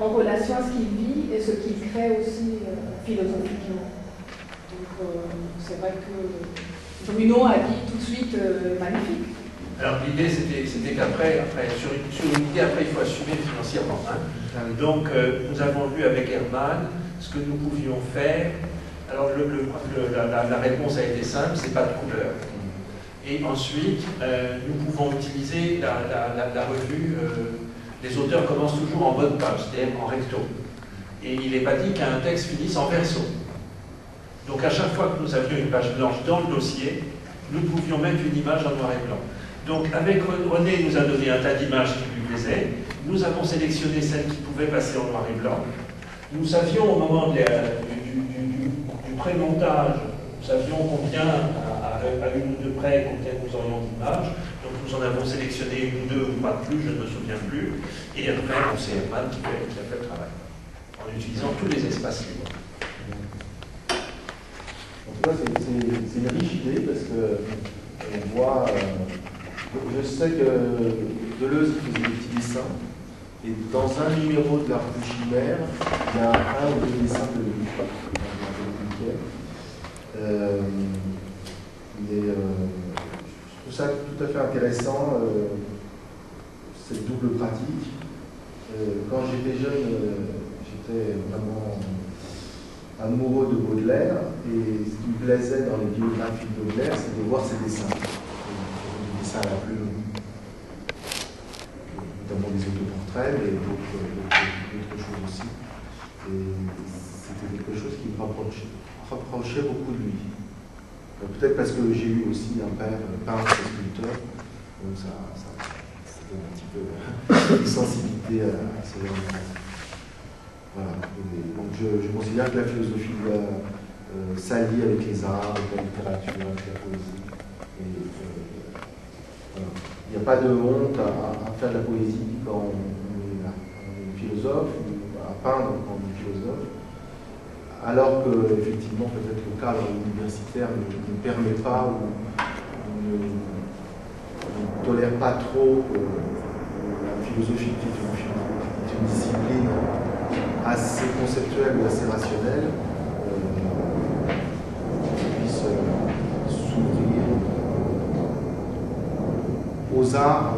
en relation à ce qu'il vit et ce qu'il crée aussi philosophiquement. Donc c'est vrai que Bruno a dit tout de suite magnifique. Alors l'idée c'était qu'après, sur une idée, après il faut assumer financièrement. Hein. Donc nous avons vu avec Herman ce que nous pouvions faire. Alors la réponse a été simple, c'est pas de couleur. Et ensuite, nous pouvons utiliser la revue. Les auteurs commencent toujours en bonne page, c'est-à-dire en recto. Et il n'est pas dit qu'un texte finisse en verso. Donc à chaque fois que nous avions une page blanche dans le dossier, nous pouvions mettre une image en noir et blanc. Donc avec René nous a donné un tas d'images qui lui plaisaient. Nous avons sélectionné celles qui pouvaient passer en noir et blanc. Nous savions au moment du pré-montage, nous savions combien, à une ou deux près, combien nous aurions d'images. Donc nous en avons sélectionné une ou deux, ou pas plus, je ne me souviens plus. Et après, c'est Herman qui a fait le travail, en utilisant tous les espaces libres. En tout cas, c'est une riche idée parce que on voit. Je sais que Deleuze faisait des petits dessins, et dans un numéro de la revue Chimère, il y a un ou deux dessins de je trouve ça tout à fait intéressant, cette double pratique. Quand j'étais jeune, j'étais vraiment amoureux de Baudelaire, et ce qui me plaisait dans les biographies de Baudelaire, c'est de voir ses dessins. Des dessins à la plume, notamment des autoportraits, mais d'autres choses aussi. Et c'était quelque chose qui me rapprochait beaucoup de lui. Peut-être parce que j'ai eu aussi un père peintre et sculpteur, donc ça donne un petit peu de sensibilité à ce genre de choses. Voilà. Donc je considère que la philosophie doit s'allier avec les arts, avec la littérature, avec la poésie. Et, voilà. Il n'y a pas de honte à faire de la poésie quand on est philosophe, ou à peindre quand on est philosophe, alors que, effectivement, peut-être le cadre universitaire ne permet pas ou ne tolère pas trop la philosophie, qui est une discipline assez conceptuelle ou assez rationnelle, puisse s'ouvrir aux arts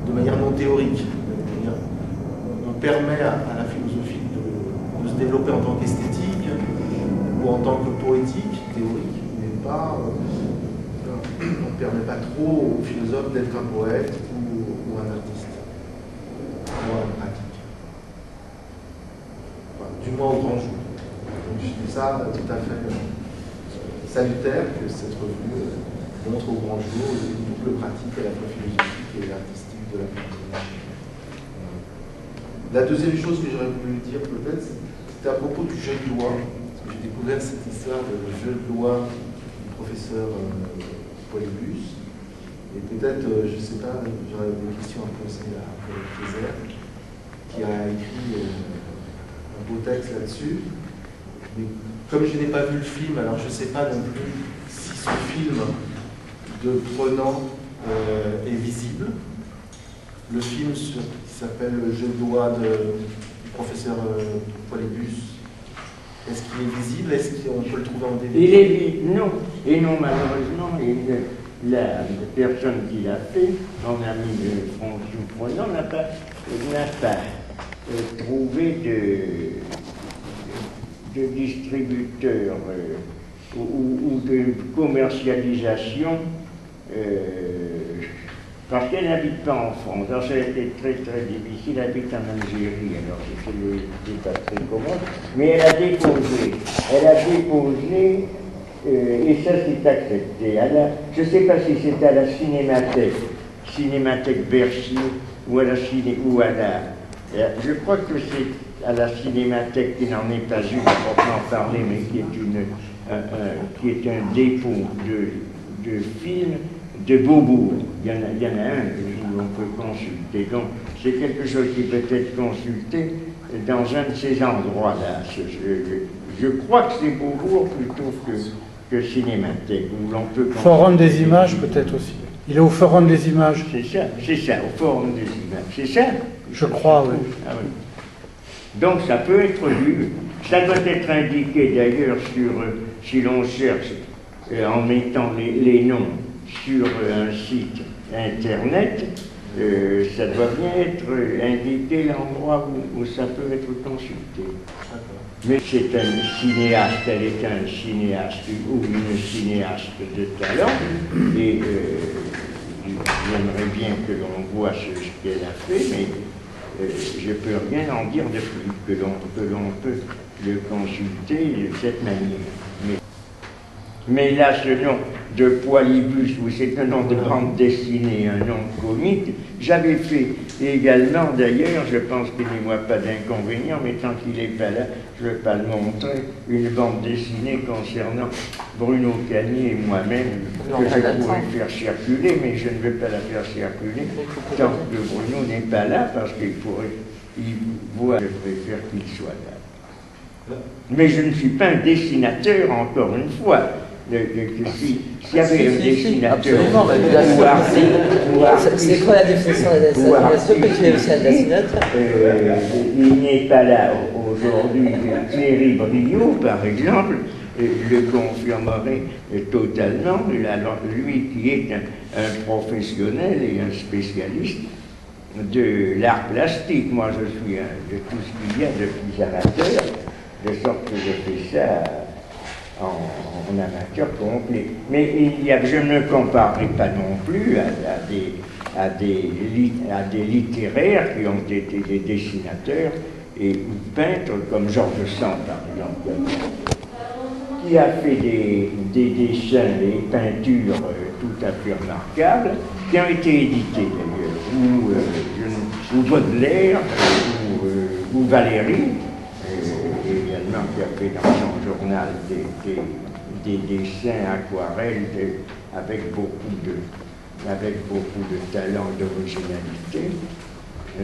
de manière non théorique. On permet à la philosophie de se développer en tant qu'esthétique ou en tant que poétique, théorique, mais pas, on ne permet pas trop aux philosophes d'être un poète ou un artiste, ou un pratique. Enfin, du moins au grand jour. Donc je trouve ça tout à fait salutaire que cette revue montre au grand jour une double pratique à la fois philosophique et artistique de la philosophie. La deuxième chose que j'aurais voulu dire peut-être, c'était à propos du jeu de loi. J'ai découvert cette histoire de jeu de loi du professeur Polybus. Et peut-être, je ne sais pas, j'aurais des questions à poser à Paul Kayser, qui a écrit un beau texte là-dessus. Mais comme je n'ai pas vu le film, alors je ne sais pas non plus si ce film de Prenant est visible. Le film qui s'appelle Le jeu de loi du professeur Polybus, est-ce qu'il est visible? Est-ce qu'on peut le trouver en DVD? Il est visible, non. Et non, malheureusement, la personne qui l'a fait, mon ami François Prenant, n'a pas trouvé de distributeur ou de commercialisation parce qu'elle n'habite pas en France. Alors ça a été très très difficile, elle habite en Algérie, alors c'était pas très commode, mais elle a déposé, et ça c'est accepté. Je ne sais pas si c'était à la Cinémathèque Bercy, ou à la je crois que c'est à la Cinémathèque qui n'en est pas une, à proprement parler, mais qui est un dépôt de films de Beaubourg. Il y en a un que l'on peut consulter. Donc, c'est quelque chose qui peut être consulté dans un de ces endroits-là. Je crois que c'est Beaubourg plutôt que Cinémathèque, où l'on peut... Forum des images, peut-être aussi. Il est au Forum des images. C'est ça, au Forum des images. C'est ça? Je crois, oui. Ah, oui. Donc ça peut être lu. Ça doit être indiqué d'ailleurs sur, si l'on cherche en mettant les noms sur un site internet, ça doit bien être indiqué l'endroit où ça peut être consulté. Mais c'est un cinéaste, elle est un cinéaste ou une cinéaste de talent, et j'aimerais bien que l'on voit ce qu'elle a fait, mais je peux rien en dire de plus, que l'on peut le consulter de cette manière. Mais là, ce nom de Poilibus, où c'est un nom de bande dessinée, un nom comique, j'avais fait également, d'ailleurs, je pense qu'il n'y voit pas d'inconvénient, mais tant qu'il n'est pas là, je ne vais pas le montrer, une bande dessinée concernant Bruno Cagny et moi-même, que je pourrais faire circuler, mais je ne vais pas la faire circuler tant que Bruno n'est pas là, parce qu'il voit, je préfère qu'il soit là. Mais je ne suis pas un dessinateur, encore une fois. S'il y avait un dessinateur c'est quoi la définition de la dessination? Que tu es aussi un dessinateur. Il n'est pas là aujourd'hui. Thierry Briot, par exemple, le confirmerait totalement. Lui qui est un professionnel et un spécialiste de l'art plastique. Moi, je suis de tout ce qu'il y a de plus amateur, de sorte que je fais ça en amateur complet. Mais je ne me comparerai pas non plus à des littéraires qui ont été des dessinateurs et peintres comme Georges Sand, par exemple, qui a fait des dessins, des peintures tout à fait remarquables, qui ont été édités d'ailleurs, ou Baudelaire, ou Valéry, également qui a fait dans son journal des dessins aquarelles avec beaucoup de talent et d'originalité.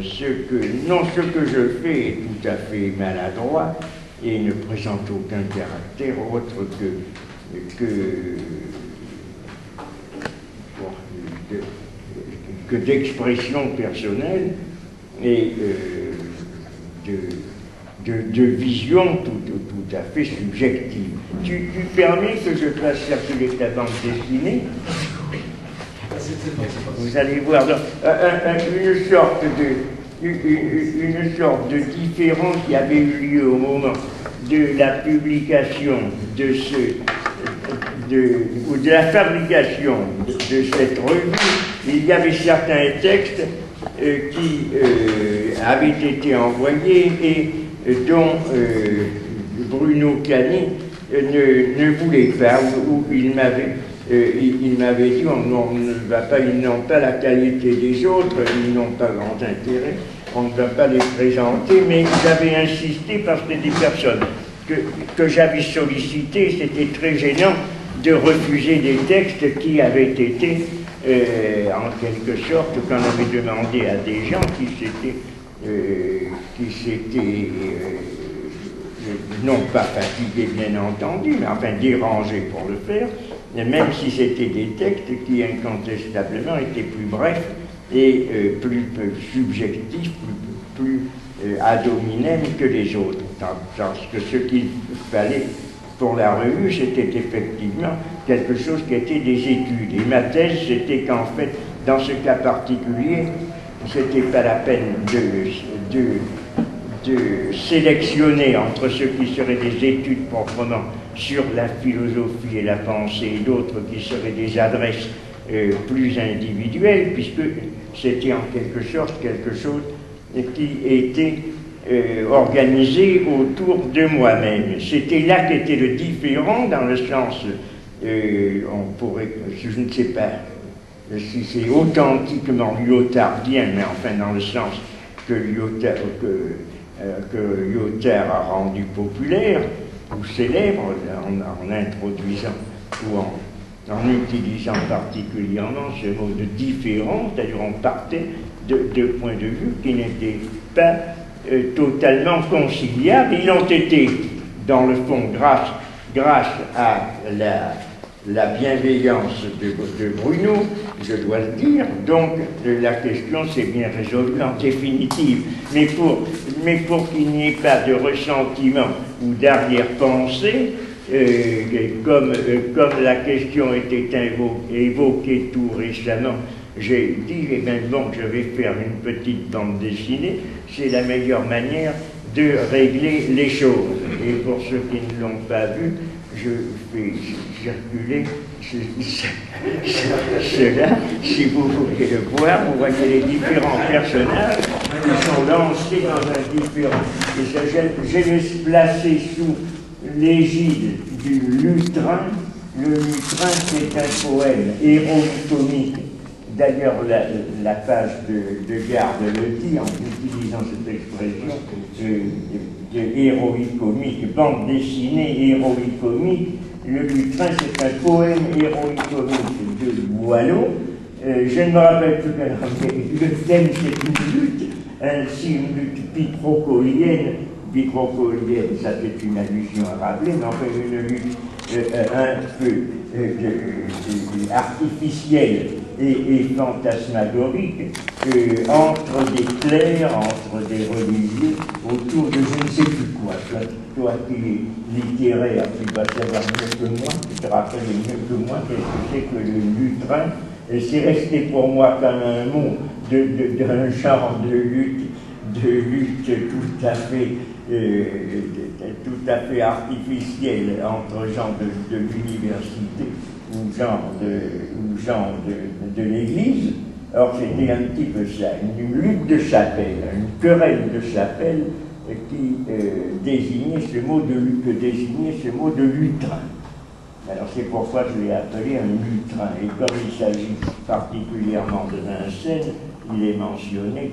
Ce que je fais est tout à fait maladroit et ne présente aucun caractère autre que d'expression personnelle et de vision tout à fait subjective. Tu permets que je fasse circuler ta bande dessinée? Vous allez voir une sorte de différend qui avait eu lieu au moment de la publication ou de la fabrication de cette revue. Il y avait certains textes qui avaient été envoyés et dont Bruno Cagny ne voulait pas, ou il m'avait dit ils n'ont pas la qualité des autres, ils n'ont pas grand intérêt, on ne va pas les présenter, mais j'avais insisté parce que des personnes que j'avais sollicitées, c'était très gênant de refuser des textes qui avaient été, en quelque sorte, qu'on avait demandé à des gens qui s'étaient non pas fatigués bien entendu, mais enfin dérangés pour le faire, même si c'était des textes qui incontestablement étaient plus brefs et plus subjectifs, plus ad hominem que les autres. Parce que ce qu'il fallait pour la revue, c'était effectivement quelque chose qui était des études. Et ma thèse, c'était qu'en fait, dans ce cas particulier, c'était pas la peine de sélectionner entre ce qui seraient des études proprement sur la philosophie et la pensée et d'autres qui seraient des adresses plus individuelles, puisque c'était en quelque sorte quelque chose qui était organisé autour de moi-même. C'était là qu'était le différent dans le sens, on pourrait, je ne sais pas si c'est authentiquement lyotardien, mais enfin dans le sens que Lyotard a rendu populaire ou célèbre en introduisant ou en utilisant particulièrement ce mot de différent, c'est-à-dire on partait de points de vue qui n'étaient pas totalement conciliables. Ils ont été, dans le fond, grâce à la bienveillance de Bruno, je dois le dire, donc la question s'est bien résolue en définitive. Mais pour qu'il n'y ait pas de ressentiment ou d'arrière-pensée, comme la question était évoquée tout récemment, j'ai dit, eh bien bon, je vais faire une petite bande dessinée, c'est la meilleure manière de régler les choses. Et pour ceux qui ne l'ont pas vu, je fais circuler cela, si vous voulez le voir, vous voyez les différents personnages qui sont lancés dans un différent. Et ça, je les placé sous l'égide du lutrin. Le lutrin, c'est un poème héroïque-comique. D'ailleurs, la page de Garde le dit en utilisant cette expression de héroïque-comique, bande dessinée héroïque-comique. Le lutrin, c'est un poème héroïque-comique de Boileau. Je ne me rappelle plus quel le thème, c'est une lutte, ainsi une lutte picrocolienne. Picrocolienne, ça c'est une allusion à Rabelais, mais enfin une lutte un peu artificielle et fantasmagorique entre des clercs, entre des religieux, autour de je ne sais plus quoi. Toi qui es littéraire, tu vas savoir mieux que moi, tu te rappelles mieux que moi qu'est-ce que c'est que le lutrin. C'est resté pour moi comme un mot d'un genre de lutte tout à fait artificielle entre gens de l'université ou gens de l'église. Or, c'était un petit peu ça, une lutte de chapelle, une querelle de chapelle qui désignait ce mot de lutrin. Alors, c'est pourquoi je l'ai appelé un lutrin. Et comme il s'agit particulièrement de Vincennes, il est mentionné